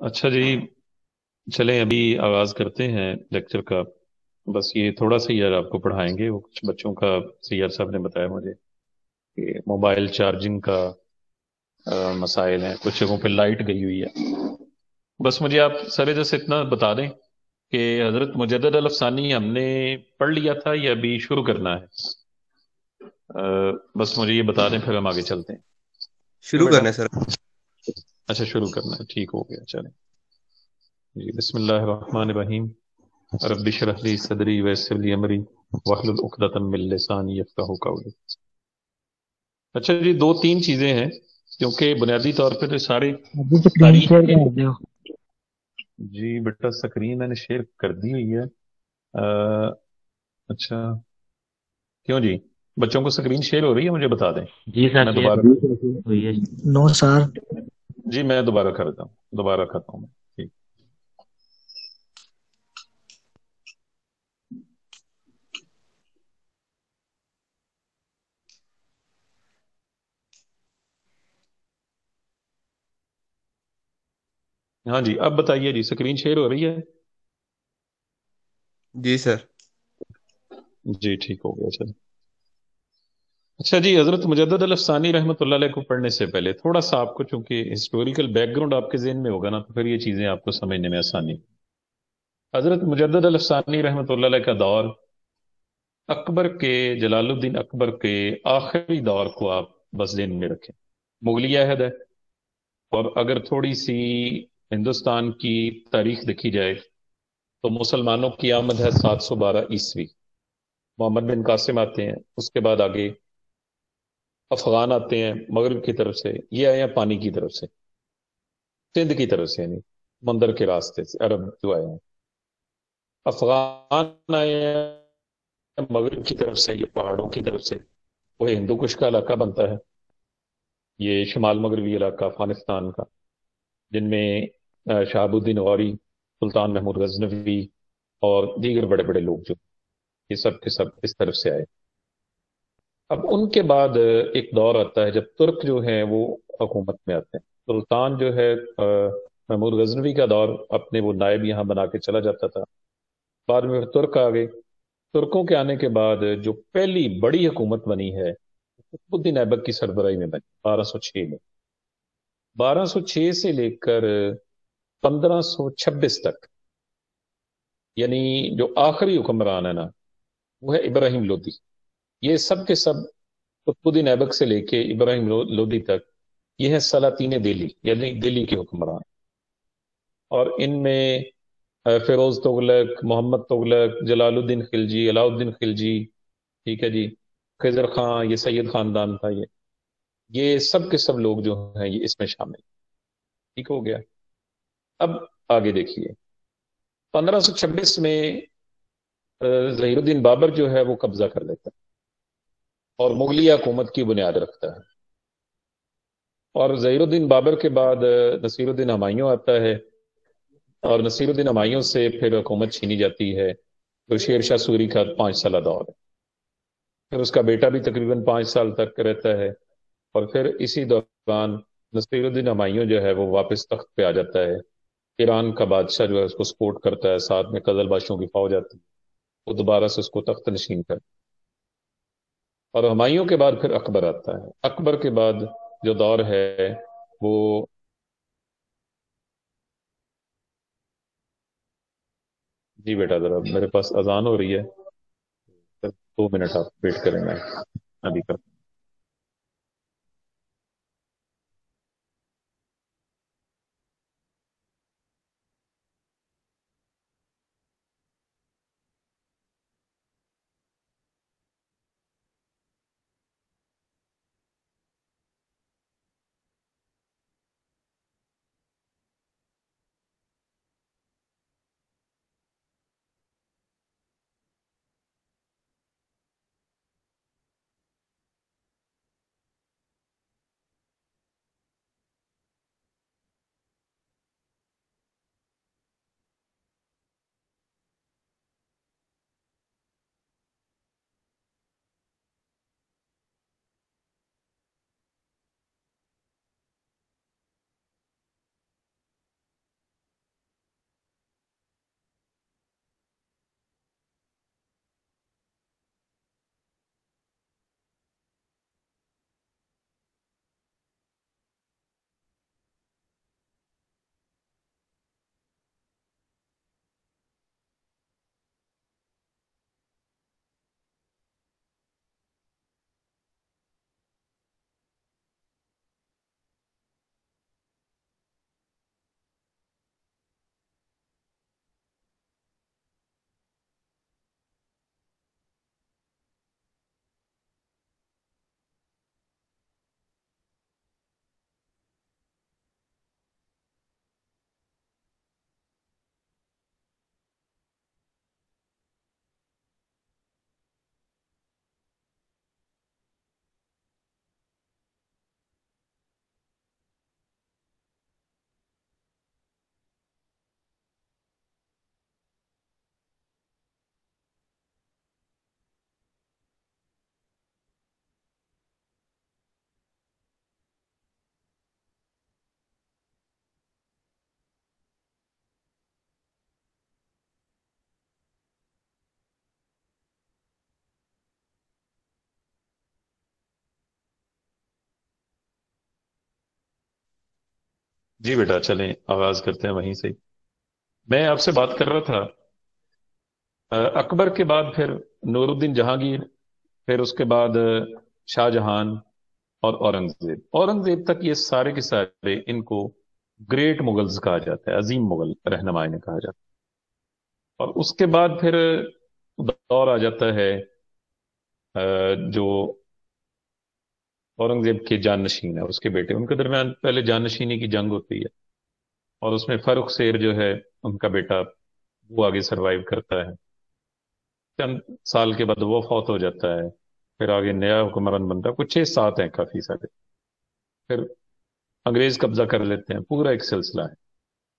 اچھا جی، چلیں ابھی آغاز کرتے ہیں لیکچر کا۔ بس یہ تھوڑا سا یار آپ کو پڑھائیں گے، وہ کچھ بچوں کا سیار صاحب نے بتایا مجھے کہ موبائل چارجنگ کا مسائل ہیں، کچھ جگہوں پہ لائٹ گئی ہوئی ہے۔ بس مجھے آپ سرے جیسے اتنا بتا دیں کہ حضرت مجدد الافسانی ہم نے پڑھ لیا تھا یا ابھی شروع کرنا ہے؟ بس مجھے یہ بتا دیں، پھر ہم آگے چلتے ہیں۔ کیوں شروع بیٹا؟ کرنا ہے سر۔ اچھا شروع کرنا ہے، ٹھیک ہو گیا، چلیں جی۔ بسم اللہ الرحمن الرحیم۔ رب اشرح لي صدری ویسر لي امری واحلل عقدۃ من لسانی یفقہوا قولی۔ اچھا جی، دو تین چیزیں ہیں کیونکہ بنیادی طور پہ تو ساری ابھی اسکرین تاریخ شیئر کے... کر دو۔ جی بیٹا سکرین میں نے شیئر کر دی ہوئی ہے۔ اچھا، کیوں جی؟ بچوں کو سکرین شیئر ہو رہی ہے؟ مجھے بتا دیں، جی سر میں شیئر دوبارہ... ہوئی ہے۔ نو سر۔ جی میں دوبارہ کرتا ہوں، دوبارہ کرتا ہوں میں، ٹھیک۔ ہاں جی اب بتائیے جی، سکرین شیئر ہو رہی ہے؟ جی سر۔ جی ٹھیک ہو گیا، چلیں۔ اچھا جی، حضرت مجدد الافسانی رحمۃ اللہ علیہ کو پڑھنے سے پہلے تھوڑا سا آپ کو، چونکہ ہسٹوریکل بیک گراؤنڈ آپ کے ذہن میں ہوگا نا، تو پھر یہ چیزیں آپ کو سمجھنے میں آسانی۔ حضرت مجدد الافسانی رحمۃ اللہ علیہ کا دور اکبر کے، جلال الدین اکبر کے آخری دور کو آپ بس ذہن میں رکھیں۔ مغلیہ عہد ہے، اور اگر تھوڑی سی ہندوستان کی تاریخ دیکھی جائے تو مسلمانوں کی آمد ہے 712 عیسوی، محمد بن قاسم آتے ہیں، اس کے بعد آگے افغان آتے ہیں مغرب کی طرف سے، یہ آئے ہیں پانی کی طرف سے، سندھ کی طرف سے، یعنی مندر کے راستے سے عرب جو آئے ہیں۔ افغان آئے ہیں مغرب کی طرف سے، یہ پہاڑوں کی طرف سے، وہ ہندو کش کا علاقہ بنتا ہے، یہ شمال مغربی علاقہ افغانستان کا، جن میں شہاب الدین غوری، سلطان محمود غزنوی اور دیگر بڑے بڑے لوگ جو، یہ سب کے سب اس طرف سے آئے۔ اب ان کے بعد ایک دور آتا ہے جب ترک جو ہیں وہ حکومت میں آتے ہیں۔ سلطان جو ہے محمود غزنوی کا دور، اپنے وہ نائب یہاں بنا کے چلا جاتا تھا، بعد میں پھر ترک آ گئے۔ ترکوں کے آنے کے بعد جو پہلی بڑی حکومت بنی ہے قطب الدین ایبک کی سربراہی میں بنی 1206 میں، 1206 سے لے کر 1526 تک، یعنی جو آخری حکمران ہے نا، وہ ہے ابراہیم لودھی۔ یہ سب کے سب قطب الدین ایبک سے لے کے ابراہیم لودھی تک، یہ ہے سلاطین دہلی، یعنی دلی کے حکمران۔ اور ان میں فیروز تغلق، محمد تغلق، جلال الدین خلجی، علاؤ الدین خلجی، ٹھیک ہے جی، خضر خان، یہ سید خاندان تھا، یہ سب کے سب لوگ جو ہیں یہ اس میں شامل۔ ٹھیک ہو گیا؟ اب آگے دیکھیے، 1526 میں ظہیر الدین بابر جو ہے وہ قبضہ کر لیتا ہے اور مغلیہ حکومت کی بنیاد رکھتا ہے۔ اور ظہیر الدین بابر کے بعد نصیر الدین ہمایوں آتا ہے، اور نصیر الدین ہمایوں سے پھر حکومت چھینی جاتی ہے، تو شیر شاہ سوری کا 5 سالہ دور ہے۔ پھر اس کا بیٹا بھی تقریباً 5 سال تک رہتا ہے، اور پھر اسی دوران نصیر الدین ہمایوں جو ہے وہ واپس تخت پہ آ جاتا ہے۔ ایران کا بادشاہ جو ہے اس کو سپورٹ کرتا ہے، ساتھ میں قزل باشوں کی فوج آتی ہے، وہ دوبارہ سے اس کو تخت نشین کرتا ہے۔ اور ہمایوں کے بعد پھر اکبر آتا ہے۔ اکبر کے بعد جو دور ہے وہ... جی بیٹا ذرا میرے پاس اذان ہو رہی ہے، 2 منٹ آپ ویٹ کریں گے، ابھی کا... جی بیٹا، چلیں آغاز کرتے ہیں وہیں سے۔ میں آپ سے بات کر رہا تھا اکبر کے بعد پھر نور الدین جہانگیر، پھر اس کے بعد شاہ جہان اور اورنگزیب تک یہ سارے کے سارے ان کو گریٹ مغلز کہا جاتا ہے، عظیم مغل رہنما نے کہا جاتا ہے۔ اور اس کے بعد پھر دور آ جاتا ہے جو اورنگزیب کے جانشین ہے اور اس کے بیٹے، ان کے درمیان پہلے جانشینی کی جنگ ہوتی ہے، اور اس میں فرخ سیر جو ہے ان کا بیٹا، وہ آگے سروائیو کرتا ہے۔ چند سال کے بعد وہ فوت ہو جاتا ہے، پھر آگے نیا حکمران بنتا ہے، کچھ 6 7 ہیں کافی سارے، پھر انگریز قبضہ کر لیتے ہیں، پورا ایک سلسلہ ہے۔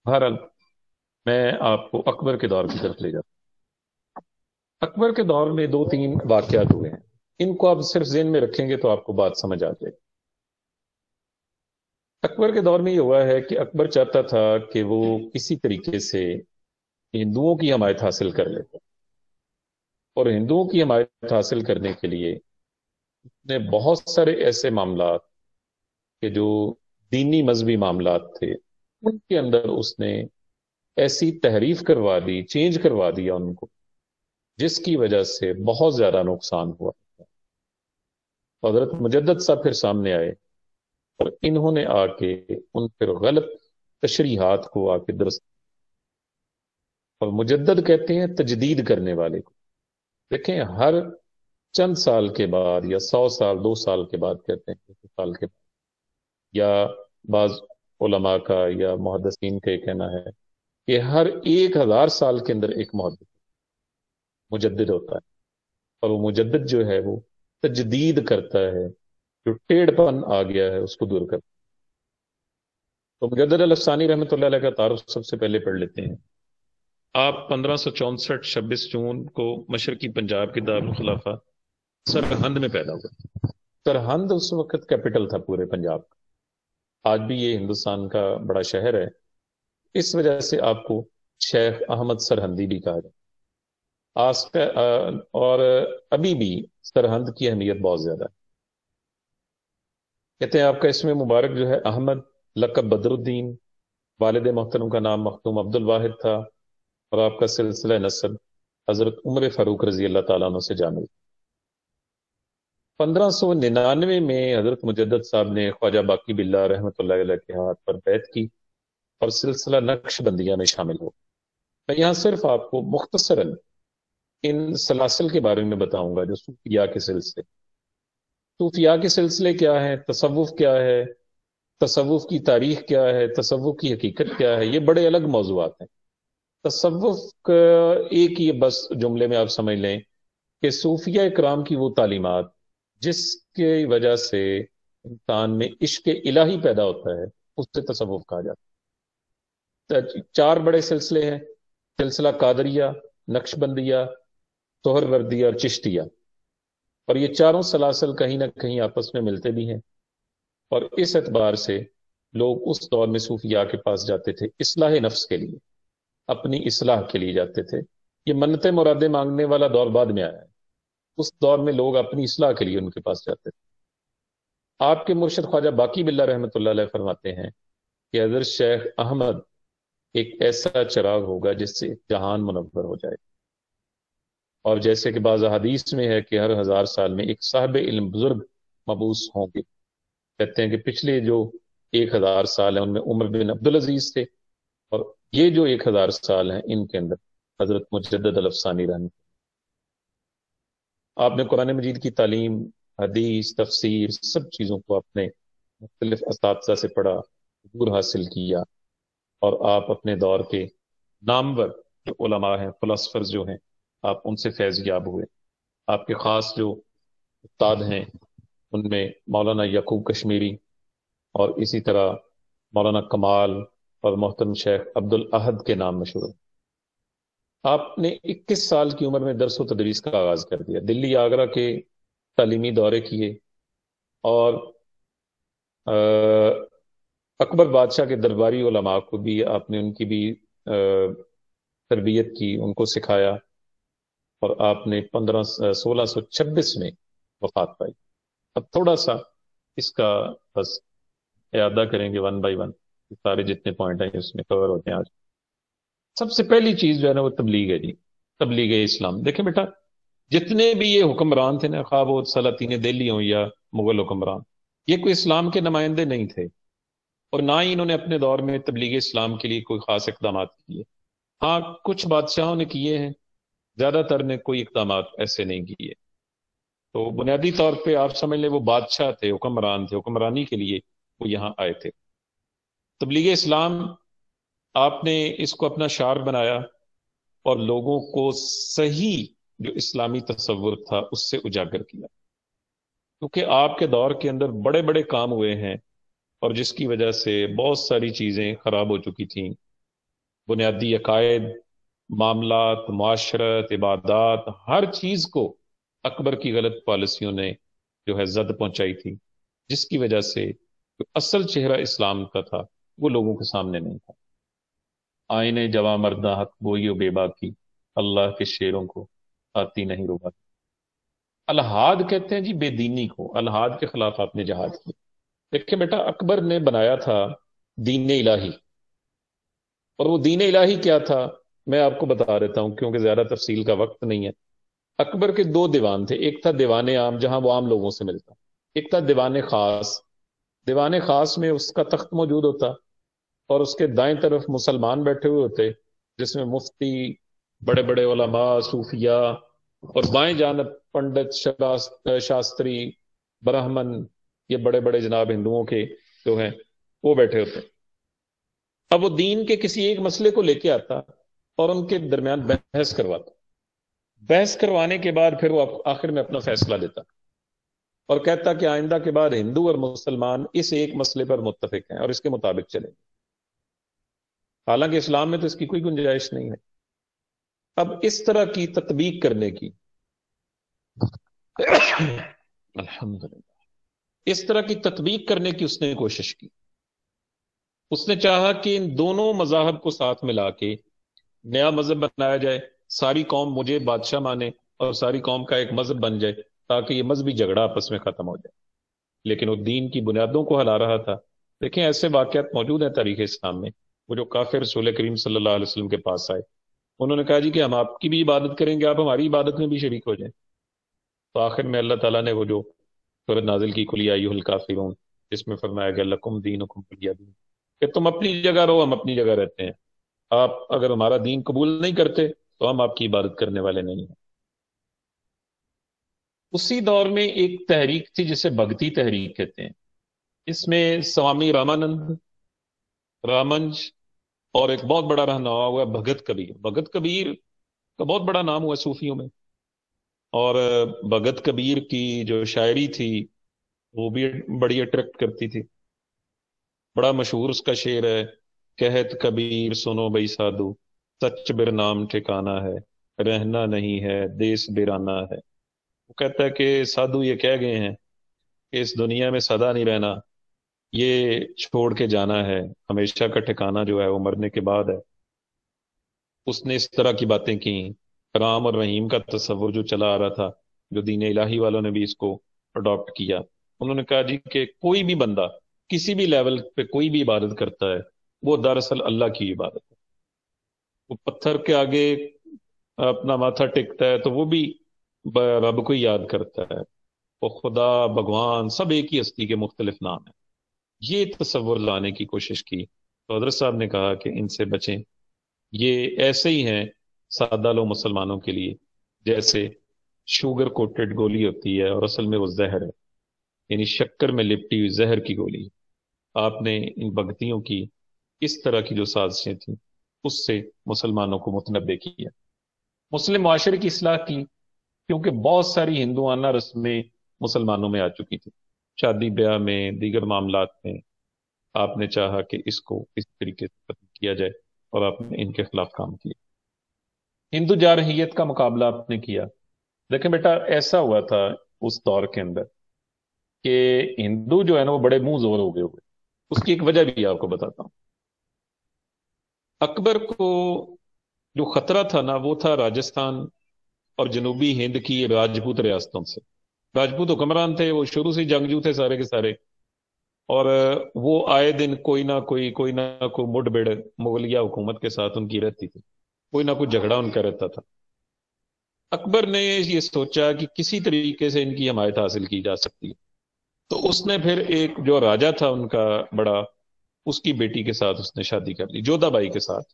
بہرحال میں آپ کو اکبر کے دور کی طرف لے جاتا ہوں۔ اکبر کے دور میں 2 3 واقعات ہوئے ہیں، ان کو آپ صرف ذہن میں رکھیں گے تو آپ کو بات سمجھ آ جائے گی۔ اکبر کے دور میں یہ ہوا ہے کہ اکبر چاہتا تھا کہ وہ کسی طریقے سے ہندوؤں کی حمایت حاصل کر لیتا، اور ہندوؤں کی حمایت حاصل کرنے کے لیے نے بہت سارے ایسے معاملات کہ جو دینی مذہبی معاملات تھے، ان کے اندر اس نے ایسی تحریف کروا دی، چینج کروا دیا ان کو، جس کی وجہ سے بہت زیادہ نقصان ہوا۔ حضرت مجدد صاحب پھر سامنے آئے، اور انہوں نے آ کے ان پھر غلط تشریحات کو آ کے درست، اور مجدد کہتے ہیں تجدید کرنے والے کو۔ دیکھیں، ہر چند سال کے بعد یا 100 سال 2 سال کے بعد کہتے ہیں، 100 سال کے بعد، یا بعض علماء کا یا محدثین کا یہ کہنا ہے کہ ہر 1000 سال کے اندر ایک محدث مجدد ہوتا ہے، اور وہ مجدد جو ہے وہ تجدید کرتا ہے، جو ٹیڑھ پن آ گیا ہے اس کو دور کرتا ہے۔ تو مجدد الافسانی رحمۃ اللہ علیہ کا تعارف سب سے پہلے پڑھ لیتے ہیں۔ آپ 1564 26 جون کو مشرقی پنجاب کے دارالخلافہ سرہند میں پیدا ہوئے۔ سرہند اس وقت کیپٹل تھا پورے پنجاب کا، آج بھی یہ ہندوستان کا بڑا شہر ہے، اس وجہ سے آپ کو شیخ احمد سرہندی بھی کہا جاتا ہے۔ اور ابھی بھی سرہند کی اہمیت بہت زیادہ ہے۔ کہتے ہیں آپ کا اسم مبارک جو ہے احمد، لقب بدر الدین، والد محترم کا نام مختوم عبد الواحد تھا، اور آپ کا سلسلہ نسب حضرت عمر فاروق رضی اللہ تعالیٰ عنہ سے جا ملتا۔ 1599 میں حضرت مجدد صاحب نے خواجہ باقی باللہ رحمۃ اللہ علیہ کے ہاتھ پر بیعت کی، اور سلسلہ نقش بندیہ میں شامل ہو۔ میں یہاں صرف آپ کو مختصراً ان سلاسل کے بارے میں بتاؤں گا، جو صوفیاء کے سلسلے۔ صوفیاء کے سلسلے کیا ہیں، تصوف کیا ہے، تصوف کی تاریخ کیا ہے، تصوف کی حقیقت کیا ہے، یہ بڑے الگ موضوعات ہیں۔ تصوف کا ایک یہ بس جملے میں آپ سمجھ لیں کہ صوفیہ اکرام کی وہ تعلیمات جس کی وجہ سے انسان میں عشق الہی پیدا ہوتا ہے، اس سے تصوف کہا جاتا ہے۔ 4 بڑے سلسلے ہیں، سلسلہ قادریہ، نقش بندیہ، سہر وردیہ اور چشتیہ، اور یہ چاروں سلاسل کہیں نہ کہیں آپس میں ملتے بھی ہیں، اور اس اعتبار سے لوگ اس دور میں صوفیاء کے پاس جاتے تھے اصلاح نفس کے لیے، اپنی اصلاح کے لیے جاتے تھے۔ یہ منتیں مرادیں مانگنے والا دور بعد میں آیا ہے، اس دور میں لوگ اپنی اصلاح کے لیے ان کے پاس جاتے تھے۔ آپ کے مرشد خواجہ باقی باللہ رحمۃ اللہ علیہ فرماتے ہیں کہ حضرت شیخ احمد ایک ایسا چراغ ہوگا جس سے جہان منور ہو جائے، اور جیسے کہ بعض حدیث میں ہے کہ ہر 1000 سال میں ایک صاحب علم بزرگ مبعوث ہوں گے۔ کہتے ہیں کہ پچھلے جو 1000 سال ہیں ان میں عمر بن عبدالعزیز تھے، اور یہ جو 1000 سال ہیں ان کے اندر حضرت مجدد الافسانی رحمۃ۔ آپ نے قرآن مجید کی تعلیم، حدیث، تفسیر، سب چیزوں کو اپنے مختلف اساتذہ سے پڑھا، عبور حاصل کیا، اور آپ اپنے دور کے نامور جو علماء ہیں، فلاسفرز جو ہیں، آپ ان سے فیض یاب ہوئے۔ آپ کے خاص جو استاد ہیں ان میں مولانا یعقوب کشمیری، اور اسی طرح مولانا کمال اور محترم شیخ عبد الاحد کے نام مشہور ہیں۔ آپ نے 21 سال کی عمر میں درس و تدریس کا آغاز کر دیا، دلی آگرہ کے تعلیمی دورے کیے، اور اکبر بادشاہ کے درباری علماء کو بھی آپ نے ان کی بھی تربیت کی، ان کو سکھایا، اور آپ نے 1626 میں وفات پائی۔ اب تھوڑا سا اس کا بس اعادہ کریں گے ون بائی ون۔ سارے جتنے پوائنٹ ہیں اس میں کور ہوتے ہیں آج. سب سے پہلی چیز جو ہے نا وہ تبلیغ ہے جی. تبلیغ اسلام. دیکھیں بیٹا، جتنے بھی یہ حکمران تھے نا، خواہ وہ سلاطین دہلی ہوں یا مغل حکمران، یہ کوئی اسلام کے نمائندے نہیں تھے، اور نہ ہی انہوں نے اپنے دور میں تبلیغ اسلام کے لیے کوئی خاص اقدامات کیے. ہاں کچھ بادشاہوں نے کیے ہیں، زیادہ تر نے کوئی اقدامات ایسے نہیں کیے. تو بنیادی طور پہ آپ سمجھ لیں وہ بادشاہ تھے، حکمران تھے، حکمرانی کے لیے وہ یہاں آئے تھے. تبلیغ اسلام، آپ نے اس کو اپنا شعار بنایا اور لوگوں کو صحیح جو اسلامی تصور تھا اس سے اجاگر کیا. کیونکہ آپ کے دور کے اندر بڑے بڑے کام ہوئے ہیں، اور جس کی وجہ سے بہت ساری چیزیں خراب ہو چکی تھیں. بنیادی عقائد، معاملات، معاشرت، عبادات، ہر چیز کو اکبر کی غلط پالیسیوں نے جو ہے زد پہنچائی تھی، جس کی وجہ سے جو اصل چہرہ اسلام کا تھا وہ لوگوں کے سامنے نہیں تھا. آئینے جواں مردہ حق گوئی و بے باکی، اللہ کے شیروں کو آتی نہیں ربا. الحاد کہتے ہیں جی بے دینی کو، الحاد کے خلاف آپ نے جہاد کی. دیکھیں بیٹا، اکبر نے بنایا تھا دین الہی، اور وہ دین الہی کیا تھا میں آپ کو بتا دیتا ہوں کیونکہ زیادہ تفصیل کا وقت نہیں ہے. اکبر کے دو دیوان تھے، ایک تھا دیوان عام جہاں وہ عام لوگوں سے ملتا، ایک تھا دیوان خاص. دیوان خاص میں اس کا تخت موجود ہوتا، اور اس کے دائیں طرف مسلمان بیٹھے ہوئے ہوتے، جس میں مفتی، بڑے بڑے علماء، صوفیاء، اور بائیں جانب پنڈت، شاستری، برہمن، یہ بڑے بڑے جناب ہندوؤں کے جو ہیں وہ بیٹھے ہوتے. اب وہ دین کے کسی ایک مسئلے کو لے کے آتا اور ان کے درمیان بحث کرواتا. بحث کروانے کے بعد پھر وہ آخر میں اپنا فیصلہ دیتا اور کہتا کہ آئندہ کے بعد ہندو اور مسلمان اس ایک مسئلے پر متفق ہیں اور اس کے مطابق چلیں. حالانکہ اسلام میں تو اس کی کوئی گنجائش نہیں ہے. اب اس طرح کی تطبیق کرنے کی الحمدللہ، اس طرح کی تطبیق کرنے کی اس نے کوشش کی. اس نے چاہا کہ ان دونوں مذاہب کو ساتھ ملا کے نیا مذہب بنایا جائے، ساری قوم مجھے بادشاہ مانے اور ساری قوم کا ایک مذہب بن جائے، تاکہ یہ مذہبی جھگڑا آپس میں ختم ہو جائے. لیکن وہ دین کی بنیادوں کو ہلا رہا تھا. دیکھیں ایسے واقعات موجود ہیں تاریخ اسلام میں. وہ جو کافر رسول کریم صلی اللہ علیہ وسلم کے پاس آئے، انہوں نے کہا جی کہ ہم آپ کی بھی عبادت کریں گے، آپ ہماری عبادت میں بھی شریک ہو جائیں. تو آخر میں اللہ تعالیٰ نے وہ جو سورۃ نازل کی، قل یا ایھا الکافرون، جس میں فرمایا گیا لکم دینکم ولی دین، کہ تم اپنی جگہ رہو، ہم اپنی جگہ رہتے ہیں. آپ اگر ہمارا دین قبول نہیں کرتے تو ہم آپ کی عبادت کرنے والے نہیں ہیں. اسی دور میں ایک تحریک تھی جسے بھگتی تحریک کہتے ہیں. اس میں سوامی رامانند، رامنج، اور ایک بہت بڑا رہنما ہوا بھگت کبیر. بھگت کبیر کا بہت بڑا نام ہوا صوفیوں میں، اور بھگت کبیر کی جو شاعری تھی وہ بھی بڑی اٹریکٹ کرتی تھی. بڑا مشہور اس کا شعر ہے، کہت کبیر سنو بھئی سادو، سچ بر نام ٹھکانا ہے، رہنا نہیں ہے دیس بیرانہ ہے. وہ کہتا ہے کہ سادھو یہ کہہ گئے ہیں کہ اس دنیا میں سدا نہیں رہنا، یہ چھوڑ کے جانا ہے، ہمیشہ کا ٹھکانہ جو ہے وہ مرنے کے بعد ہے. اس نے اس طرح کی باتیں کی. رام اور رحیم کا تصور جو چلا آ رہا تھا، جو دین الہی والوں نے بھی اس کو اڈاپٹ کیا. انہوں نے کہا جی کہ کوئی بھی بندہ کسی بھی لیول پہ کوئی بھی عبادت کرتا ہے وہ دراصل اللہ کی عبادت ہے. وہ پتھر کے آگے اپنا ماتھا ٹیکتا ہے تو وہ بھی رب کو ہی یاد کرتا ہے. وہ خدا، بھگوان، سب ایک ہی ہستی کے مختلف نام ہیں. یہ تصور لانے کی کوشش کی تو حضرت صاحب نے کہا کہ ان سے بچیں. یہ ایسے ہی ہیں سادہ لو مسلمانوں کے لیے جیسے شوگر کوٹڈ گولی ہوتی ہے اور اصل میں وہ زہر ہے، یعنی شکر میں لپٹی ہوئی زہر کی گولی. آپ نے ان بگتیوں کی اس طرح کی جو سازشیں تھیں اس سے مسلمانوں کو متنبع کیا. مسلم معاشرے کی اصلاح کی، کیونکہ بہت ساری ہندوانہ رسمیں مسلمانوں میں آ چکی تھی. شادی بیاہ میں، دیگر معاملات میں آپ نے چاہا کہ اس کو اس طریقے سے ختم کیا جائے، اور آپ نے ان کے خلاف کام کیا. ہندو جارحیت کا مقابلہ آپ نے کیا. دیکھیں بیٹا، ایسا ہوا تھا اس دور کے اندر کہ ہندو جو ہے نا وہ بڑے منہ زور ہو گئے ہوئے. اس کی ایک وجہ بھی آپ کو بتاتا ہوں. اکبر کو جو خطرہ تھا نا وہ تھا راجستھان اور جنوبی ہند کی راجپوت ریاستوں سے. راجپوت حکمران تھے، وہ شروع سے جنگجو تھے سارے کے سارے، اور وہ آئے دن کوئی نہ کوئی مڈ بڑ مغلیہ حکومت کے ساتھ ان کی رہتی تھی، کوئی نہ کوئی جھگڑا ان کا رہتا تھا۔ اکبر نے یہ سوچا کہ کسی طریقے سے ان کی حمایت حاصل کی جا سکتی ہے، تو اس نے پھر ایک جو راجا تھا ان کا بڑا، اس کی بیٹی کے ساتھ اس نے شادی کر لی، جودھا بائی کے ساتھ،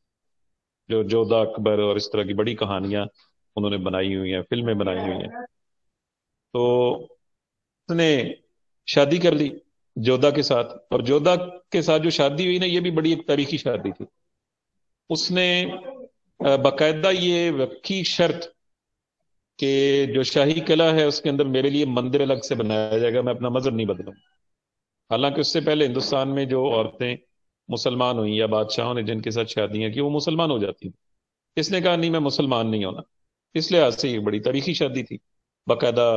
جو جودھا اکبر اور اس طرح کی بڑی کہانیاں انہوں نے بنائی ہوئی ہیں، فلمیں بنائی ہوئی ہیں۔ تو اس نے شادی کر لی جودھا کے ساتھ، اور جودھا کے ساتھ جو شادی ہوئی نا، یہ بھی بڑی ایک تاریخی شادی تھی۔ اس نے باقاعدہ یہ رکھی شرط کہ جو شاہی قلعہ ہے اس کے اندر میرے لیے مندر الگ سے بنایا جائے گا، میں اپنا مذہب نہیں بدلوں۔ حالانکہ اس سے پہلے ہندوستان میں جو عورتیں مسلمان ہوئی یا بادشاہوں نے جن کے ساتھ شادیاں کی وہ مسلمان ہو جاتی ہیں، اس نے کہا نہیں میں مسلمان نہیں ہونا۔ اس لحاظ سے یہ بڑی تاریخی شادی تھی، باقاعدہ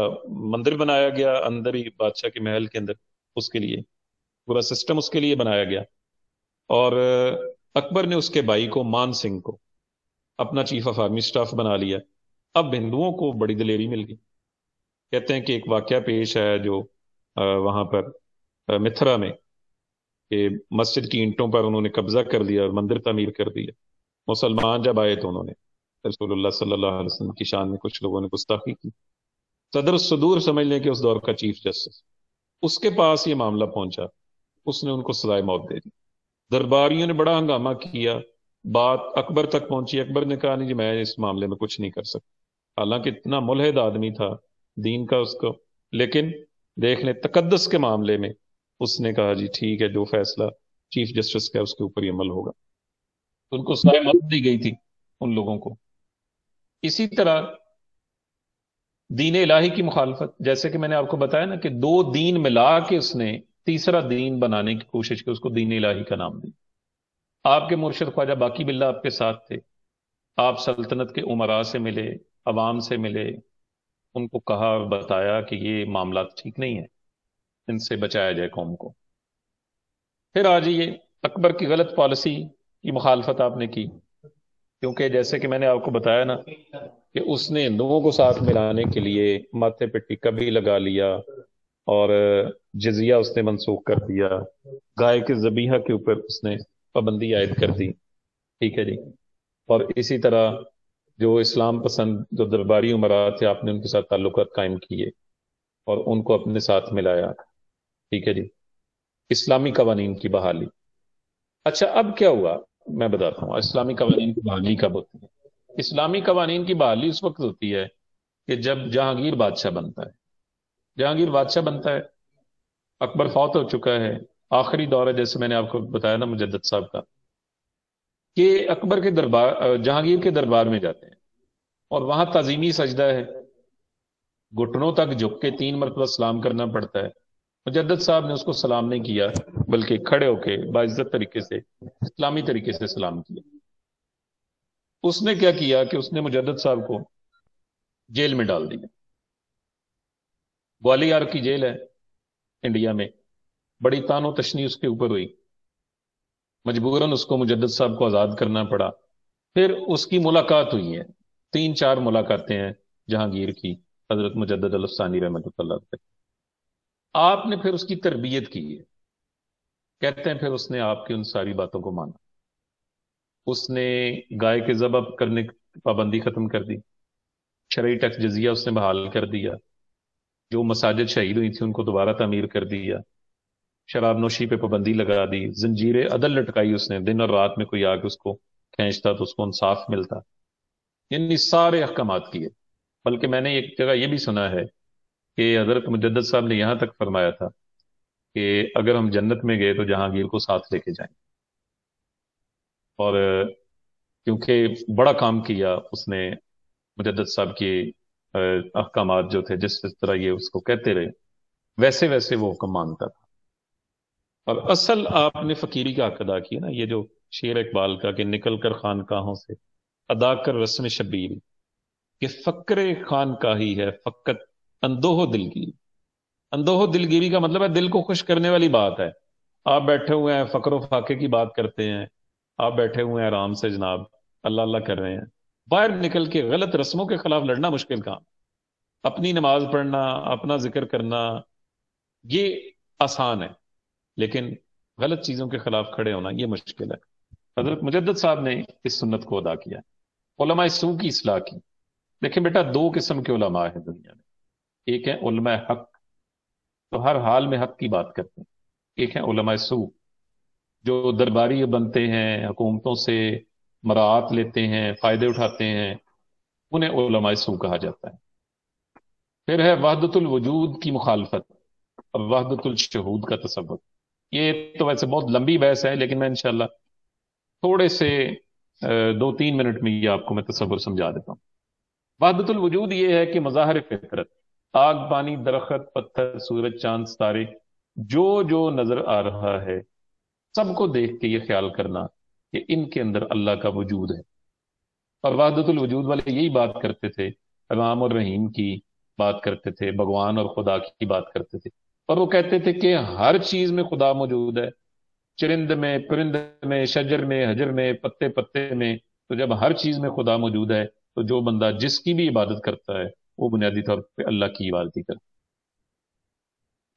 مندر بنایا گیا اندر ہی بادشاہ کے محل کے اندر، اس کے لیے پورا سسٹم اس کے لیے بنایا گیا۔ اور اکبر نے اس کے بھائی کو مان سنگھ کو اپنا چیف آف آرمی سٹاف بنا لیا۔ اب ہندوؤں کو بڑی دلیری مل گئی۔ کہتے ہیں کہ ایک واقعہ پیش آیا جو وہاں پر متھرا میں، کہ مسجد کی اینٹوں پر انہوں نے قبضہ کر لیا اور مندر تعمیر کر دیا۔ مسلمان جب آئے تو انہوں نے رسول اللہ صلی اللہ علیہ وسلم کی شان میں کچھ لوگوں نے گستاخی کی۔ صدر الصدور سمجھ لیں کہ اس دور کا چیف جسٹس، اس کے پاس یہ معاملہ پہنچا، اس نے ان کو سزائے موت دے دی۔ درباریوں نے بڑا ہنگامہ کیا، بات اکبر تک پہنچی۔ اکبر نے کہا نہیں جی میں اس معاملے میں کچھ نہیں کر سکتا، حالانکہ اتنا ملحد آدمی تھا دین کا اس کو، لیکن دیکھ لیں تقدس کے معاملے میں اس نے کہا جی ٹھیک ہے، جو فیصلہ چیف جسٹس کا اس کے اوپر ہی عمل ہوگا۔ تو ان کو سزائے موت دی گئی تھی ان لوگوں کو۔ اسی طرح دین الہی کی مخالفت، جیسے کہ میں نے آپ کو بتایا نا کہ دو دین ملا کے اس نے تیسرا دین بنانے کی کوشش کی، اس کو دین الہی کا نام دی۔ آپ کے مرشد خواجہ باقی باللہ آپ کے ساتھ تھے، آپ سلطنت کے امراء سے ملے، عوام سے ملے، ان کو کہا اور بتایا کہ یہ معاملات ٹھیک نہیں ہیں، ان سے بچایا جائے قوم کو۔ پھر آج یہ اکبر کی غلط پالیسی کی مخالفت آپ نے کی، کیونکہ جیسے کہ میں نے آپ کو بتایا نا کہ اس نے ہندوؤں کو ساتھ ملانے کے لیے ماتھے پہ ٹیکا بھی لگا لیا، اور جزیہ اس نے منسوخ کر دیا، گائے کے ذبیحہ کے اوپر اس نے پابندی عائد کر دی، ٹھیک ہے جی۔ اور اسی طرح جو اسلام پسند جو درباری امراء تھے آپ نے ان کے ساتھ تعلقات قائم کیے اور ان کو اپنے ساتھ ملایا، ٹھیک ہے جی۔ اسلامی قوانین کی بحالی۔ اچھا اب کیا ہوا میں بتاتا ہوں، اسلامی قوانین کی بحالی کب ہوتی ہے؟ اسلامی قوانین کی بحالی اس وقت ہوتی ہے کہ جب جہانگیر بادشاہ بنتا ہے۔ جہانگیر بادشاہ بنتا ہے، اکبر فوت ہو چکا ہے، آخری دور ہے جیسے میں نے آپ کو بتایا نا مجدد صاحب کا، کہ اکبر کے دربار جہانگیر کے دربار میں جاتے ہیں اور وہاں تعظیمی سجدہ ہے، گھٹنوں تک جھک کے 3 مرتبہ سلام کرنا پڑتا ہے۔ مجدد صاحب نے اس کو سلام نہیں کیا، بلکہ کھڑے ہو کے باعزت طریقے سے اسلامی طریقے سے سلام کیا۔ اس نے کیا کیا کہ اس نے مجدد صاحب کو جیل میں ڈال دیا۔ گوالیار کی جیل ہے انڈیا میں، بڑی تان و تشنی اس کے اوپر ہوئی، مجبوراً اس کو مجدد صاحب کو آزاد کرنا پڑا۔ پھر اس کی ملاقات ہوئی ہے، 3 4 ملاقاتیں ہیں جہانگیر کی حضرت مجدد الثانی رحمۃ اللہ علیہ۔ آپ نے پھر اس کی تربیت کی ہے، کہتے ہیں پھر اس نے آپ کی ان ساری باتوں کو مانا۔ اس نے گائے کے ذبح کرنے کی پابندی ختم کر دی، شرعی ٹیکس جزیہ اس نے بحال کر دیا، جو مساجد شہید ہوئی تھی ان کو دوبارہ تعمیر کر دیا، شراب نوشی پہ پابندی لگا دی، زنجیر عدل لٹکائی اس نے، دن اور رات میں کوئی آ کے اس کو کھینچتا تو اس کو انصاف ملتا، یعنی سارے احکامات کیے۔ بلکہ میں نے ایک جگہ یہ بھی سنا ہے کہ حضرت مجدد صاحب نے یہاں تک فرمایا تھا کہ اگر ہم جنت میں گئے تو جہانگیر کو ساتھ لے کے جائیں، اور کیونکہ بڑا کام کیا اس نے مجدد صاحب کے احکامات جو تھے جس طرح یہ اس کو کہتے رہے ویسے ویسے وہ حکم مانتا تھا۔ اور اصل آپ نے فقیری کا حق ادا کیا نا، یہ جو شعر اقبال کا کہ نکل کر خانقاہوں سے ادا کر رسم شبیر، کہ فقر خانقاہی ہے فقط اندوہ دلگیری۔ اندوہ دلگیری کا مطلب ہے دل کو خوش کرنے والی بات ہے۔ آپ بیٹھے ہوئے ہیں فقر و فاقے کی بات کرتے ہیں، آپ بیٹھے ہوئے ہیں آرام سے جناب اللہ اللہ کر رہے ہیں، باہر نکل کے غلط رسموں کے خلاف لڑنا مشکل کام، اپنی نماز پڑھنا، اپنا ذکر کرنا یہ آسان ہے، لیکن غلط چیزوں کے خلاف کھڑے ہونا یہ مشکل ہے۔ حضرت مجدد صاحب نے اس سنت کو ادا کیا، علماء سو کی اصلاح کی۔ دیکھیں بیٹا، دو قسم کے علماء ہیں دنیا میں، ایک ہے علماء حق تو ہر حال میں حق کی بات کرتے ہیں، ایک ہے علماء سو جو درباری بنتے ہیں، حکومتوں سے مراعات لیتے ہیں، فائدے اٹھاتے ہیں، انہیں علماء سو کہا جاتا ہے۔ پھر ہے وحدت الوجود کی مخالفت اور وحدت الشہود کا تصور۔ یہ تو ویسے بہت لمبی بحث ہے، لیکن میں انشاءاللہ تھوڑے سے 2-3 منٹ میں یہ آپ کو میں تصور سمجھا دیتا ہوں۔ وحدت الوجود یہ ہے کہ مظاہر فطرت، آگ پانی درخت پتھر سورج چاند ستارے، جو جو نظر آ رہا ہے سب کو دیکھ کے یہ خیال کرنا کہ ان کے اندر اللہ کا وجود ہے۔ اور وحدت الوجود والے یہی بات کرتے تھے، امام اور رحیم کی بات کرتے تھے، بھگوان اور خدا کی بات کرتے تھے، اور وہ کہتے تھے کہ ہر چیز میں خدا موجود ہے، چرند میں، پرند میں، شجر میں، حجر میں، پتے پتے میں۔ تو جب ہر چیز میں خدا موجود ہے تو جو بندہ جس کی بھی عبادت کرتا ہے وہ بنیادی طور پہ اللہ کی عبادت ہی کرتا ہے۔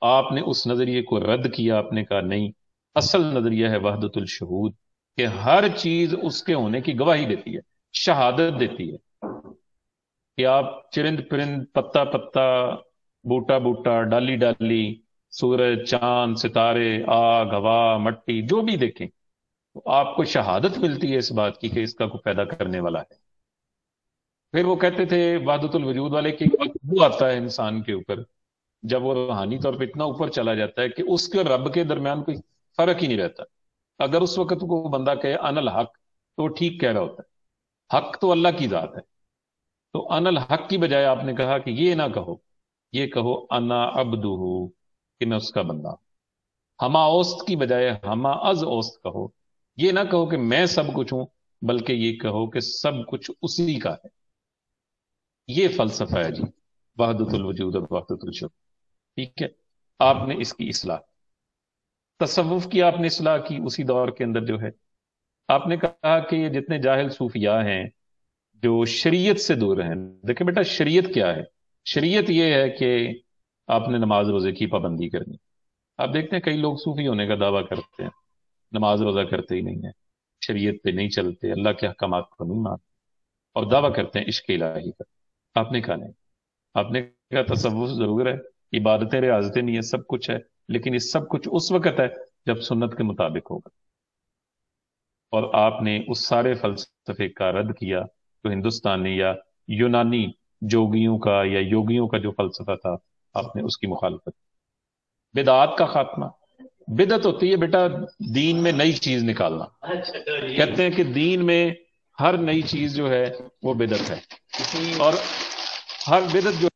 آپ نے اس نظریے کو رد کیا، آپ نے کہا نہیں، اصل نظریہ ہے وحدت الشہود، کہ ہر چیز اس کے ہونے کی گواہی دیتی ہے، شہادت دیتی ہے، کہ آپ چرند پرند پتا پتا بوٹا بوٹا ڈالی ڈالی سورج چاند ستارے آگ ہوا مٹی جو بھی دیکھیں تو آپ کو شہادت ملتی ہے اس بات کی کہ اس کا کوئی پیدا کرنے والا ہے۔ پھر وہ کہتے تھے وحدت الوجود والے کہ ایک وقت وہ آتا ہے انسان کے اوپر جب وہ روحانی طور پہ اتنا اوپر چلا جاتا ہے کہ اس کے اور رب کے درمیان کوئی فرق ہی نہیں رہتا۔ اگر اس وقت کو بندہ کہے ان الحق تو وہ ٹھیک کہہ رہا ہوتا ہے، حق تو اللہ کی ذات ہے۔ تو ان الحق کی بجائے آپ نے کہا کہ یہ نہ کہو، یہ کہو انا عبدہ، کہ میں اس کا بندہ ہوں۔ ہما اوست کی بجائے ہما از اوست کہو، یہ نہ کہو کہ میں سب کچھ ہوں، بلکہ یہ کہو کہ سب کچھ اسی کا ہے۔ یہ فلسفہ ہے جی، وحدت الوجود اور وحدت الشہود۔ ٹھیک ہے، آپ نے اس کی اصلاح، تصوف کی آپ نے اصلاح کی اسی دور کے اندر جو ہے۔ آپ نے کہا کہ یہ جتنے جاہل صوفیاء ہیں جو شریعت سے دور ہیں، دیکھیں بیٹا شریعت کیا ہے؟ شریعت یہ ہے کہ آپ نے نماز روزے کی پابندی کرنی۔ آپ دیکھتے ہیں کئی لوگ صوفی ہونے کا دعویٰ کرتے ہیں، نماز روزہ کرتے ہی نہیں ہیں، شریعت پہ نہیں چلتے، اللہ کے احکامات کو نہیں مانتے، اور دعویٰ کرتے ہیں عشق الہی کا۔ آپ نے کہا نہیں، آپ نے کہا تصوف ضرور ہے، عبادتیں ریاضتیں نہیں ہے، سب کچھ ہے، لیکن یہ سب کچھ اس وقت ہے جب سنت کے مطابق ہوگا۔ اور آپ نے اس سارے فلسفے کا رد کیا جو ہندوستانی یا یونانی جوگیوں کا یا یوگیوں کا جو فلسفہ تھا، آپ نے اس کی مخالفت۔ بدعات کا خاتمہ، بدعت ہوتی ہے بیٹا دین میں نئی چیز نکالنا، کہتے ہیں کہ دین میں ہر نئی چیز جو ہے وہ بدعت ہے، اور ہر بدعت جو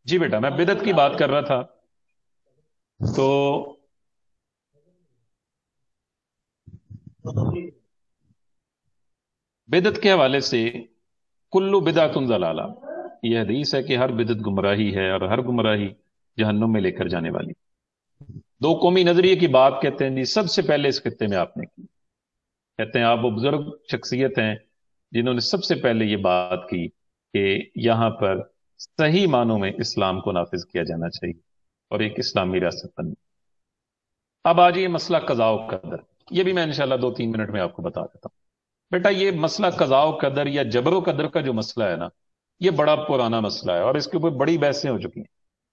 جی بیٹا میں بدعت کی بات کر رہا تھا تو بدعت کے حوالے سے کلو بدعت ضلالہ، یہ حدیث ہے کہ ہر بدعت گمراہی ہے، اور ہر گمراہی جہنم میں لے کر جانے والی۔ دو قومی نظریے کی بات کہتے ہیں جی سب سے پہلے اس خطے میں آپ نے کی، کہتے ہیں آپ وہ بزرگ شخصیت ہیں جنہوں نے سب سے پہلے یہ بات کی کہ یہاں پر صحیح معنوں میں اسلام کو نافذ کیا جانا چاہیے اور ایک اسلامی ریاست بنی۔ اب آج یہ مسئلہ قضاء و قدر، یہ بھی میں انشاءاللہ 2-3 منٹ میں آپ کو بتا دیتا ہوں۔ بیٹا یہ مسئلہ قضاء و قدر یا جبر و قدر کا جو مسئلہ ہے نا، یہ بڑا پرانا مسئلہ ہے اور اس کے اوپر بڑی بحثیں ہو چکی ہیں۔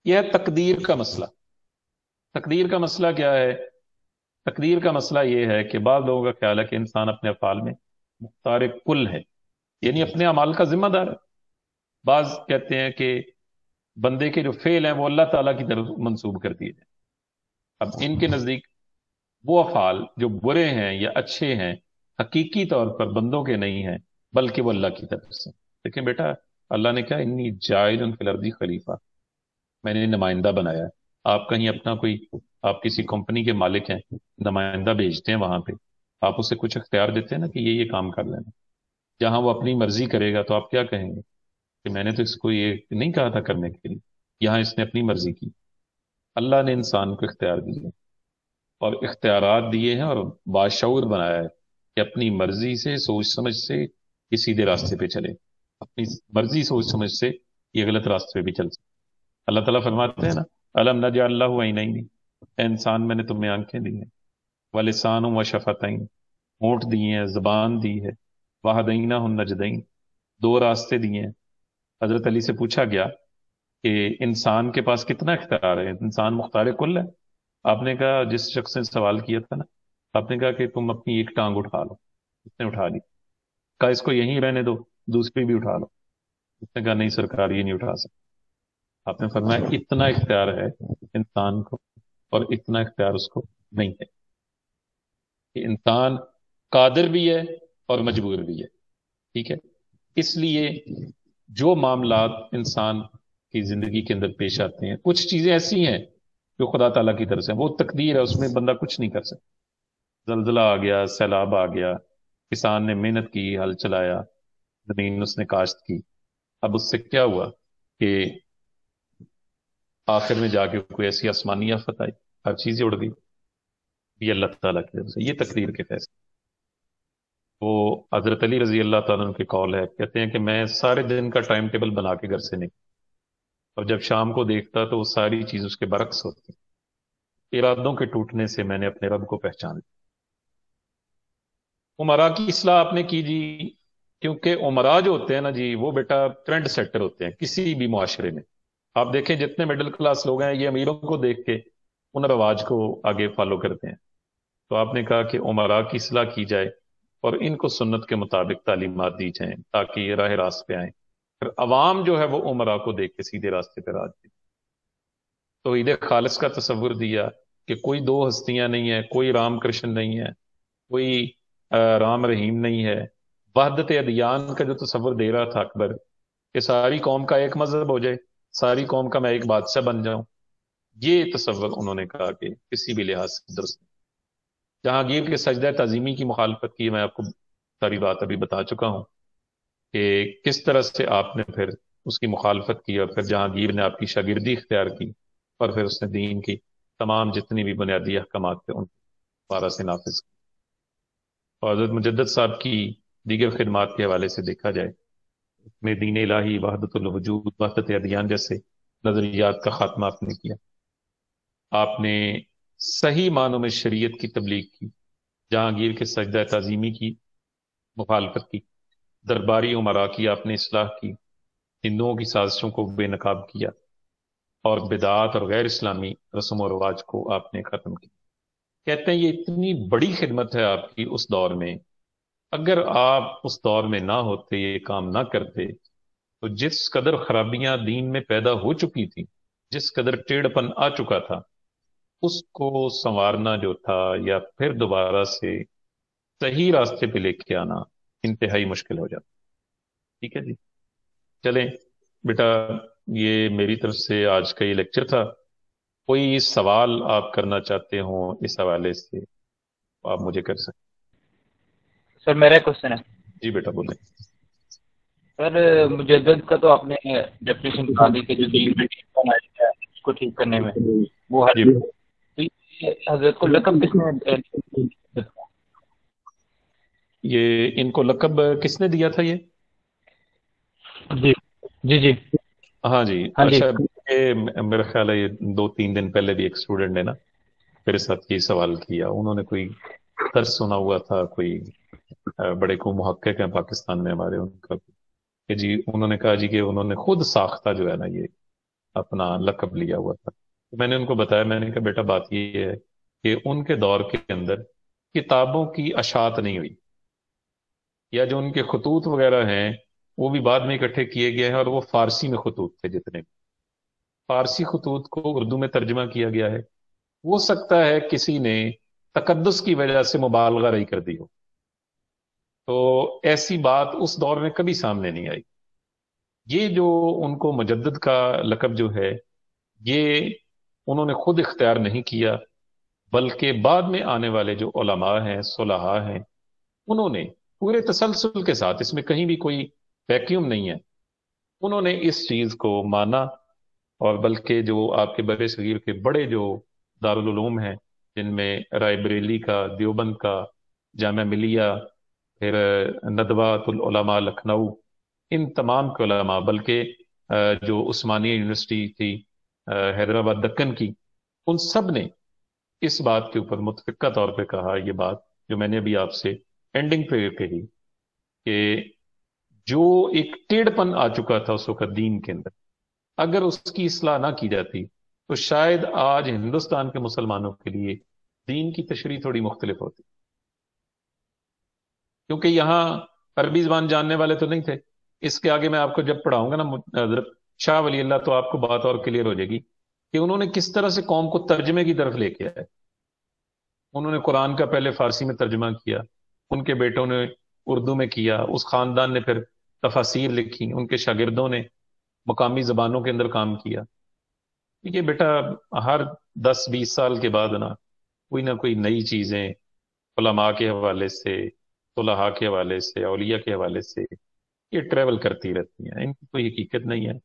یہ ہے تقدیر کا مسئلہ۔ تقدیر کا مسئلہ کیا ہے؟ تقدیر کا مسئلہ یہ ہے کہ بعض لوگوں کا خیال ہے کہ انسان اپنے افعال میں مختار کل ہے، یعنی اپنے اعمال کا ذمہ دار ہے۔ بعض کہتے ہیں کہ بندے کے جو فعل ہیں وہ اللہ تعالیٰ کی طرف منسوب کر دیے جائیں۔ اب ان کے نزدیک وہ افعال جو برے ہیں یا اچھے ہیں حقیقی طور پر بندوں کے نہیں ہیں، بلکہ وہ اللہ کی طرف سے۔ لیکن بیٹا اللہ نے کہا انی جاعل فی الارض خلیفہ، میں نے نمائندہ بنایا ہے۔ آپ کہیں اپنا کوئی، آپ کسی کمپنی کے مالک ہیں، نمائندہ بھیجتے ہیں وہاں پہ، آپ اسے کچھ اختیار دیتے ہیں نا کہ یہ کام کر لینا۔ جہاں وہ اپنی مرضی کرے گا تو آپ کیا کہیں گے کہ میں نے تو اس کو یہ نہیں کہا تھا کرنے کے لیے، یہاں اس نے اپنی مرضی کی۔ اللہ نے انسان کو اختیار دیے اور اختیارات دیے ہیں اور باشعور بنایا ہے کہ اپنی مرضی سے سوچ سمجھ سے یہ سیدھے راستے پہ چلے، اپنی مرضی سوچ سمجھ سے یہ غلط راستے پہ بھی چل سکے۔ اللہ تعالیٰ فرماتے ہیں نا، الم نجعل لہ عینین، اے انسان میں نے تمہیں آنکھیں دی ہیں، ولسان و شفتین، ہونٹ دیے ہیں، زبان دی ہے، وہدینہ النجدین، دو راستے دیے ہیں۔ حضرت علی سے پوچھا گیا کہ انسان کے پاس کتنا اختیار ہے، انسان مختار کل ہے؟ آپ نے کہا، جس شخص نے سوال کیا تھا نا، آپ نے کہا کہ تم اپنی ایک ٹانگ اٹھا لو، اس نے اٹھا لی۔ کہا اس کو یہیں رہنے دو، دوسری بھی اٹھا لو، اس نے کہا نہیں سرکار، یہ نہیں اٹھا سکتا۔ آپ نے فرمایا اتنا اختیار ہے انسان کو، اور اتنا اختیار اس کو نہیں ہے، کہ انسان قادر بھی ہے اور مجبور بھی ہے، ٹھیک ہے؟ اس لیے جو معاملات انسان کی زندگی کے اندر پیش آتے ہیں، کچھ چیزیں ایسی ہیں جو خدا تعالیٰ کی طرف سے ہیں، وہ تقدیر ہے، اس میں بندہ کچھ نہیں کر سکتا۔ زلزلہ آ گیا، سیلاب آ گیا، کسان نے محنت کی، ہل چلایا، زمین اس نے کاشت کی، اب اس سے کیا ہوا کہ آخر میں جا کے کوئی ایسی آسمانی آفت آئی، ہر چیز اڑ گئی۔ یہ اللہ تعالیٰ کی طرف سے، یہ تقدیر کے فیصلے۔ وہ حضرت علی رضی اللہ تعالیٰ عنہ کے قول ہے، کہتے ہیں کہ میں سارے دن کا ٹائم ٹیبل بنا کے گھر سے نہیں، اور جب شام کو دیکھتا تو وہ ساری چیز اس کے برعکس ہوتی۔ ارادوں کے ٹوٹنے سے میں نے اپنے رب کو پہچان لیا۔ عمرا کی اصلاح آپ نے کی جی، کیونکہ عمرا جو ہوتے ہیں نا جی، وہ بیٹا ٹرینڈ سیٹر ہوتے ہیں کسی بھی معاشرے میں۔ آپ دیکھیں جتنے مڈل کلاس لوگ ہیں، یہ امیروں کو دیکھ کے ان رواج کو آگے فالو کرتے ہیں۔ تو آپ نے کہا کہ عمرا کی اصلاح کی جائے اور ان کو سنت کے مطابق تعلیمات دی جائیں تاکہ یہ راہ راست پہ آئیں، پھر عوام جو ہے وہ عمرا کو دیکھ کے سیدھے راستے پہ راہ دے۔ توحید خالص کا تصور دیا کہ کوئی دو ہستیاں نہیں ہیں، کوئی رام کرشن نہیں ہے، کوئی رام رحیم نہیں ہے۔ وحدت ادیان کا جو تصور دے رہا تھا اکبر، کہ ساری قوم کا ایک مذہب ہو جائے، ساری قوم کا میں ایک بادشاہ بن جاؤں، یہ تصور انہوں نے کہا کہ کسی بھی لحاظ سے درست نہیں۔ جہانگیر کے سجدہ تعظیمی کی مخالفت کی، میں آپ کو ساری بات ابھی بتا چکا ہوں کہ کس طرح سے آپ نے پھر اس کی مخالفت کی، اور پھر جہانگیر نے آپ کی شاگردی اختیار کی، اور پھر اس نے دین کی تمام جتنی بھی بنیادی احکامات تھے ان کو دوبارہ سے نافذ کیا۔ اور حضرت مجدد صاحب کی دیگر خدمات کے حوالے سے دیکھا جائے، میں دین الہی، وحدت الوجود، وحدت ادیان جیسے نظریات کا خاتمہ آپ نے کیا۔ آپ نے صحیح معنوں میں شریعت کی تبلیغ کی، جہانگیر کے سجدہ تعظیمی کی مخالفت کی، درباری امراء کی آپ نے اصلاح کی، ہندوؤں کی سازشوں کو بے نقاب کیا، اور بدعات اور غیر اسلامی رسم و رواج کو آپ نے ختم کیا۔ کہتے ہیں یہ اتنی بڑی خدمت ہے آپ کی اس دور میں، اگر آپ اس دور میں نہ ہوتے، یہ کام نہ کرتے، تو جس قدر خرابیاں دین میں پیدا ہو چکی تھی، جس قدر ٹیڑھ پن آ چکا تھا، اس کو سنوارنا جو تھا یا پھر دوبارہ سے صحیح راستے پہ لے کے آنا انتہائی مشکل ہو جاتا۔ ٹھیک ہے جی، چلیں بیٹا، یہ میری طرف سے آج کا یہ لیکچر تھا۔ کوئی سوال آپ کرنا چاہتے ہوں اس حوالے سے تو آپ مجھے کر سکتے سر میرا کوشچن ہے۔ ہیں۔ جی بیٹا بولیں۔ سر مجدد کا تو آپ نے ڈیفینیشن بتا دی کہ جو دین میں ٹھیک بنائی ہے اس کو ٹھیک کرنے میں وہ جی حضرت کو لقب کس نے؟ یہ ان کو لقب کس نے دیا تھا یہ؟ جی جی جی ہاں جی، ہاں جی اچھا، یہ میرا خیال ہے یہ 2-3 دن پہلے بھی ایک اسٹوڈنٹ نے نا میرے ساتھ یہ سوال کیا۔ انہوں نے کوئی درس سنا ہوا تھا، کوئی بڑے کو محقق ہیں پاکستان میں ہمارے، ان کا کہ جی انہوں نے کہا جی کہ انہوں نے خود ساختہ جو ہے نا یہ اپنا لقب لیا ہوا تھا۔ تو میں نے ان کو بتایا، میں نے کہا بیٹا بات یہ ہے کہ ان کے دور کے اندر کتابوں کی اشاعت نہیں ہوئی، یا جو ان کے خطوط وغیرہ ہیں وہ بھی بعد میں اکٹھے کیے گئے ہیں، اور وہ فارسی میں خطوط تھے، جتنے فارسی خطوط کو اردو میں ترجمہ کیا گیا ہے۔ ہو سکتا ہے کسی نے تقدس کی وجہ سے مبالغہ رہی کر دی ہو، تو ایسی بات اس دور میں کبھی سامنے نہیں آئی۔ یہ جو ان کو مجدد کا لقب جو ہے، یہ انہوں نے خود اختیار نہیں کیا، بلکہ بعد میں آنے والے جو علماء ہیں، صلحاء ہیں، انہوں نے پورے تسلسل کے ساتھ، اس میں کہیں بھی کوئی ویکیوم نہیں ہے، انہوں نے اس چیز کو مانا، اور بلکہ جو آپ کے بر صغیر کے بڑے جو دارالعلوم ہیں، جن میں رائے بریلی کا، دیوبند کا، جامعہ ملیہ، پھر ندوۃ العلماء لکھنؤ، ان تمام کے علماء، بلکہ جو عثمانیہ یونیورسٹی تھی حیدرآباد دکن کی، ان سب نے اس بات کے اوپر متفقہ طور پہ کہا، یہ بات جو میں نے ابھی آپ سے اینڈنگ پہ کہی، کہ جو ایک ٹیڑھ پن آ چکا تھا اس وقت دین کے اندر، اگر اس کی اصلاح نہ کی جاتی تو شاید آج ہندوستان کے مسلمانوں کے لیے دین کی تشریح تھوڑی مختلف ہوتی، کیونکہ یہاں عربی زبان جاننے والے تو نہیں تھے۔ اس کے آگے میں آپ کو جب پڑھاؤں گا نا حضرت شاہ ولی اللہ، تو آپ کو بات اور کلیئر ہو جائے گی کہ انہوں نے کس طرح سے قوم کو ترجمے کی طرف لے کے آئے۔ انہوں نے قرآن کا پہلے فارسی میں ترجمہ کیا، ان کے بیٹوں نے اردو میں کیا، اس خاندان نے پھر تفاسیر لکھی، ان کے شاگردوں نے مقامی زبانوں کے اندر کام کیا۔ یہ بیٹا ہر 10-20 سال کے بعد نا کوئی نہ کوئی نئی چیزیں علماء کے حوالے سے، صلحاء کے حوالے سے، اولیاء کے حوالے سے یہ ٹریول کرتی رہتی ہیں، ان کی کوئی حقیقت نہیں ہے۔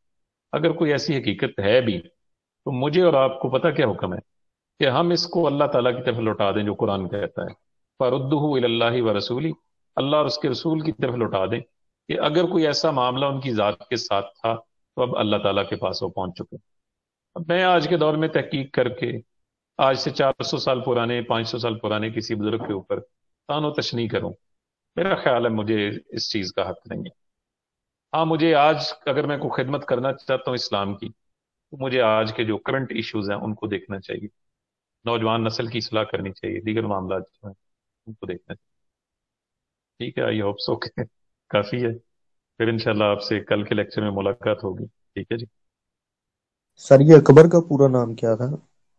اگر کوئی ایسی حقیقت ہے بھی تو مجھے اور آپ کو پتہ کیا حکم ہے کہ ہم اس کو اللہ تعالیٰ کی طرف لوٹا دیں، جو قرآن کہتا ہے فَرُدُّهُ إِلَى اللَّهِ وَرَسُولِهِ، اللہ اور اس کے رسول کی طرف لوٹا دیں کہ اگر کوئی ایسا معاملہ ان کی ذات کے ساتھ تھا تو اب اللہ تعالیٰ کے پاس وہ پہنچ چکے۔ اب میں آج کے دور میں تحقیق کر کے آج سے 400 سال پرانے، 500 سال پرانے کسی بزرگ کے اوپر تان و تشنیع کروں، میرا خیال ہے مجھے اس چیز کا حق نہیں ہے۔ ہاں، مجھے آج اگر میں کوئی خدمت کرنا چاہتا ہوں اسلام کی، تو مجھے آج کے جو کرنٹ ایشوز ہیں ان کو دیکھنا چاہیے، نوجوان نسل کی اصلاح کرنی چاہیے، دیگر معاملات جو ہیں ان کو دیکھنا چاہیے۔ ٹھیک ہے، آئی ہوپ سو کہ کافی ہے، پھر انشاءاللہ آپ سے کل کے لیکچر میں ملاقات ہوگی۔ ٹھیک ہے جی۔ سر یہ اکبر کا پورا نام کیا تھا؟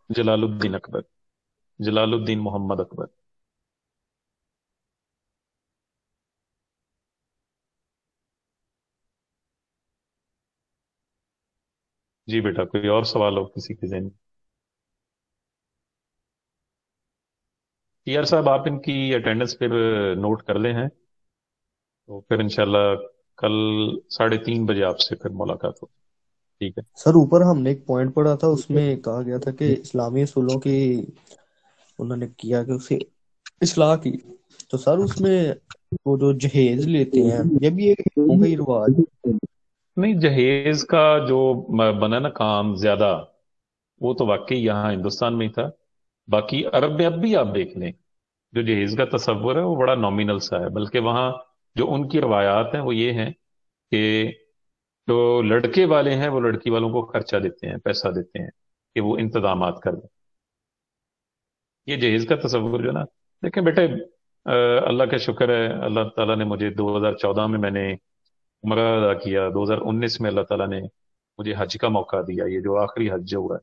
جلال الدین اکبر، جلال الدین محمد اکبر۔ جی بیٹا، کوئی اور سوال ہو کسی کے ذہن میں؟ یار صاحب، آپ ان کی اٹینڈنس پھر نوٹ کر لیں ہیں، تو پھر انشاءاللہ کل 3:30 بجے آپ سے پھر ملاقات ہوگی۔ ٹھیک ہے۔ سر اوپر ہم نے ایک پوائنٹ پڑھا تھا، اس میں کہا گیا تھا کہ اسلامی اصولوں کی انہوں نے کیا کہ اسے اصلاح کی، تو سر اس میں وہ جو جہیز لیتے ہیں یہ بھی ایک ہندوؤں کا ہی رواج ہے؟ نہیں، جہیز کا جو بنا نا کام زیادہ، وہ تو واقعی یہاں ہندوستان میں ہی تھا، باقی عرب میں اب بھی آپ دیکھ لیں جو جہیز کا تصور ہے وہ بڑا نامینل سا ہے، بلکہ وہاں جو ان کی روایات ہیں وہ یہ ہیں کہ جو لڑکے والے ہیں وہ لڑکی والوں کو خرچہ دیتے ہیں، پیسہ دیتے ہیں کہ وہ انتظامات کر دیں۔ یہ جہیز کا تصور جو ہے نا، دیکھیں بیٹے، اللہ کا شکر ہے، اللہ تعالیٰ نے مجھے 2014 میں نے عمرہ ادا کیا، 2019 میں اللہ تعالیٰ نے مجھے حج کا موقع دیا، یہ جو آخری حج جو ہوا ہے،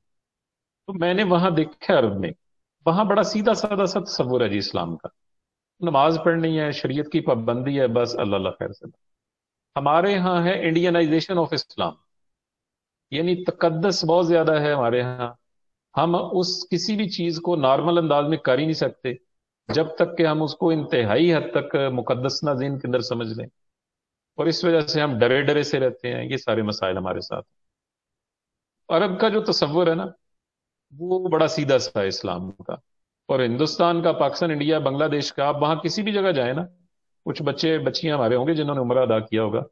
تو میں نے وہاں دیکھا عرب میں، وہاں بڑا سیدھا سادہ سا تصور ہے جی اسلام کا، نماز پڑھنی ہے، شریعت کی پابندی ہے، بس اللہ اللہ خیر سے۔ ہمارے ہاں ہے انڈینائزیشن آف اسلام، یعنی تقدس بہت زیادہ ہے ہمارے ہاں، ہم اس کسی بھی چیز کو نارمل انداز میں کر ہی نہیں سکتے جب تک کہ ہم اس کو انتہائی حد تک مقدس نہ ذہن کے اندر سمجھ لیں، اور اس وجہ سے ہم ڈرے ڈرے سے رہتے ہیں، یہ سارے مسائل ہمارے ساتھ۔ عرب کا جو تصور ہے نا وہ بڑا سیدھا سا ہے اسلام کا، اور ہندوستان کا، پاکستان، انڈیا، بنگلہ دیش کا، آپ وہاں کسی بھی جگہ جائیں نا، کچھ بچے بچیاں ہمارے ہوں گے جنہوں نے عمرہ ادا کیا ہوگا،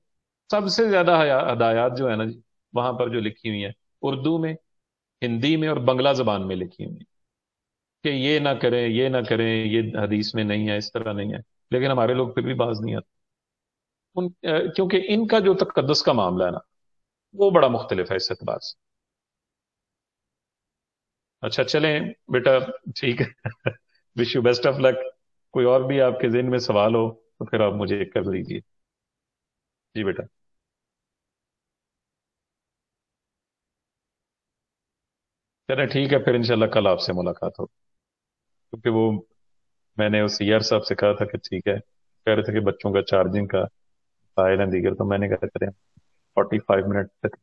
سب سے زیادہ ہدایات جو ہے نا جی وہاں پر جو لکھی ہوئی ہیں اردو میں، ہندی میں اور بنگلہ زبان میں لکھی ہوئی ہیں کہ یہ نہ کریں، یہ نہ کریں، یہ حدیث میں نہیں ہے، اس طرح نہیں ہے، لیکن ہمارے لوگ پھر بھی باز نہیں آتے کیونکہ ان کا جو تقدس کا معاملہ ہے نا وہ بڑا مختلف ہے اس اعتبار سے۔ اچھا چلیں بیٹا، ٹھیک ہے، وش یو بیسٹ آف لک۔ کوئی اور بھی آپ کے ذہن میں سوال ہو تو پھر آپ مجھے کر دیجیے۔ جی بیٹا۔ چلیں ٹھیک ہے، پھر انشاءاللہ کل آپ سے ملاقات ہو، کیونکہ وہ میں نے اس سیار صاحب سے کہا تھا کہ ٹھیک ہے، کہہ رہے تھے کہ بچوں کا چارجنگ کا فائل ہے دیگر، تو میں نے کہا کریں 45 منٹ تک